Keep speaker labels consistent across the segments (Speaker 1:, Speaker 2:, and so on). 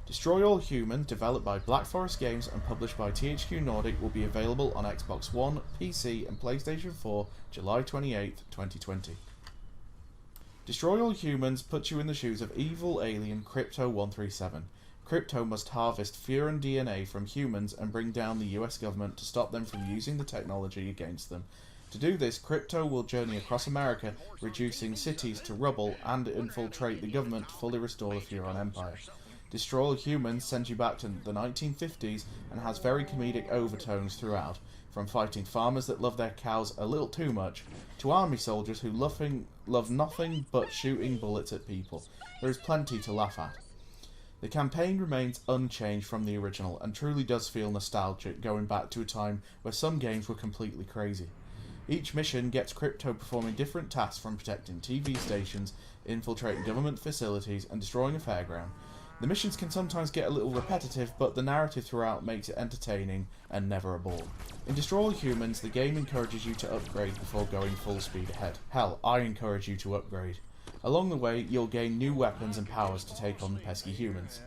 Speaker 1: Destroy All Humans, developed by Black Forest Games and published by THQ Nordic, will be available on Xbox One, PC and PlayStation 4 July 28, 2020. Destroy All Humans puts you in the shoes of evil alien Crypto-137. Crypto must harvest Furan DNA from humans and bring down the US government to stop them from using the technology against them. To do this, Crypto will journey across America, reducing cities to rubble and infiltrate the government to fully restore the Furan Empire. Destroy All Humans sends you back to the 1950s and has very comedic overtones throughout, from fighting farmers that love their cows a little too much, to army soldiers who love nothing but shooting bullets at people. There is plenty to laugh at. The campaign remains unchanged from the original and truly does feel nostalgic, going back to a time where some games were completely crazy. Each mission gets Crypto performing different tasks, from protecting TV stations, infiltrating government facilities and destroying a fairground. The missions can sometimes get a little repetitive, but the narrative throughout makes it entertaining and never a bore. In Destroy All Humans, the game encourages you to upgrade before going full speed ahead. Hell, I encourage you to upgrade. Along the way, you'll gain new weapons and powers to take on the pesky humans.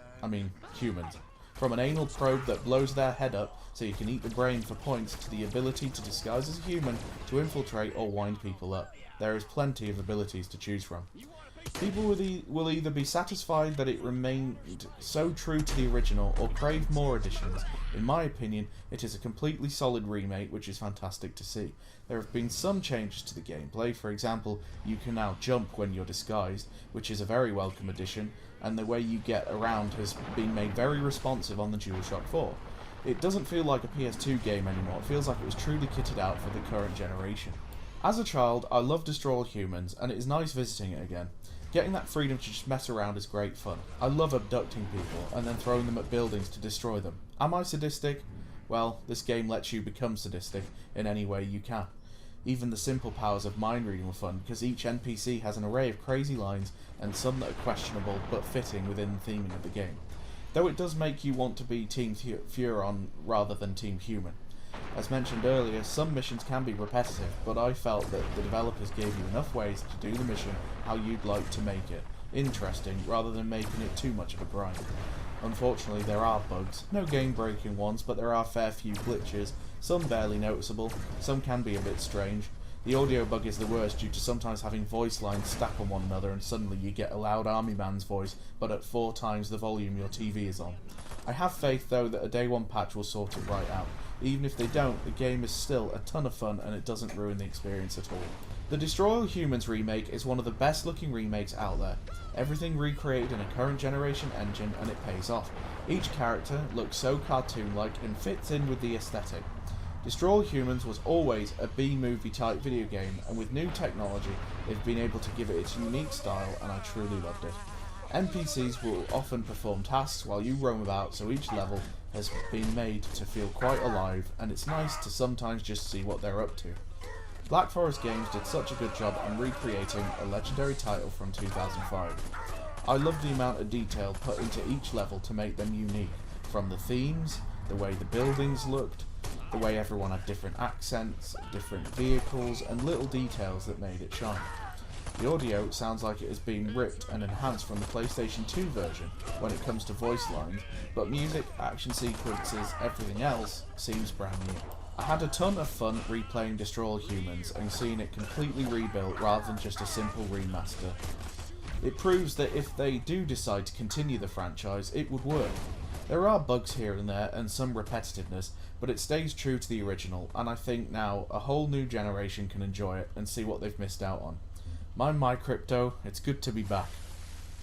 Speaker 1: From an anal probe that blows their head up so you can eat the brain for points, to the ability to disguise as a human to infiltrate or wind people up. There is plenty of abilities to choose from. People will either be satisfied that it remained so true to the original or crave more additions. In my opinion, it is a completely solid remake, which is fantastic to see. There have been some changes to the gameplay. For example, you can now jump when you're disguised, which is a very welcome addition, and the way you get around has been made very responsive on the DualShock 4. It doesn't feel like a PS2 game anymore, it feels like it was truly kitted out for the current generation. As a child, I loved Destroy All Humans, and it is nice visiting it again. Getting that freedom to just mess around is great fun. I love abducting people and then throwing them at buildings to destroy them. Am I sadistic? Well, this game lets you become sadistic in any way you can. Even the simple powers of mind reading were fun, because each NPC has an array of crazy lines and some that are questionable but fitting within the theming of the game. Though it does make you want to be Team Furon rather than Team Human. As mentioned earlier, some missions can be repetitive, but I felt that the developers gave you enough ways to do the mission how you'd like to make it interesting, rather than making it too much of a grind. Unfortunately, there are bugs, no game-breaking ones, but there are a fair few glitches, some barely noticeable, some can be a bit strange. The audio bug is the worst, due to sometimes having voice lines stack on one another and suddenly you get a loud army man's voice, but at 4 times the volume your TV is on. I have faith though that a day one patch will sort it right out. Even if they don't, the game is still a ton of fun and it doesn't ruin the experience at all. The Destroy All Humans remake is one of the best looking remakes out there. Everything recreated in a current generation engine, and it pays off. Each character looks so cartoon-like and fits in with the aesthetic. Destroy All Humans was always a B-movie type video game, and with new technology they've been able to give it its unique style, and I truly loved it. NPCs will often perform tasks while you roam about, so each level has been made to feel quite alive, and it's nice to sometimes just see what they're up to. Black Forest Games did such a good job on recreating a legendary title from 2005. I love the amount of detail put into each level to make them unique, from the themes, the way the buildings looked, the way everyone had different accents, different vehicles, and little details that made it shine. The audio sounds like it has been ripped and enhanced from the PlayStation 2 version when it comes to voice lines, but music, action sequences, everything else seems brand new. I had a ton of fun replaying Destroy All Humans and seeing it completely rebuilt rather than just a simple remaster. It proves that if they do decide to continue the franchise, it would work. There are bugs here and there and some repetitiveness, but it stays true to the original, and I think now a whole new generation can enjoy it and see what they've missed out on. My Crypto, it's good to be back.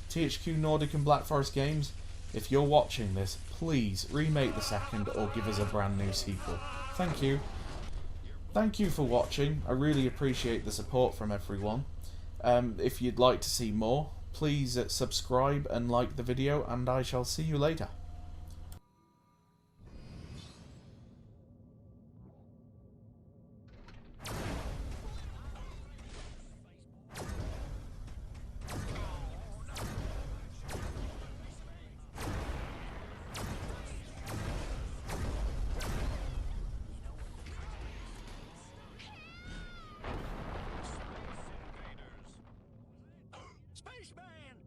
Speaker 1: THQ Nordic and Black Forest Games, if you're watching this, please remake the second or give us a brand new sequel. Thank you. Thank you for watching. I really appreciate the support from everyone. If you'd like to see more, please subscribe and like the video, and I shall see you later.
Speaker 2: Spaceman!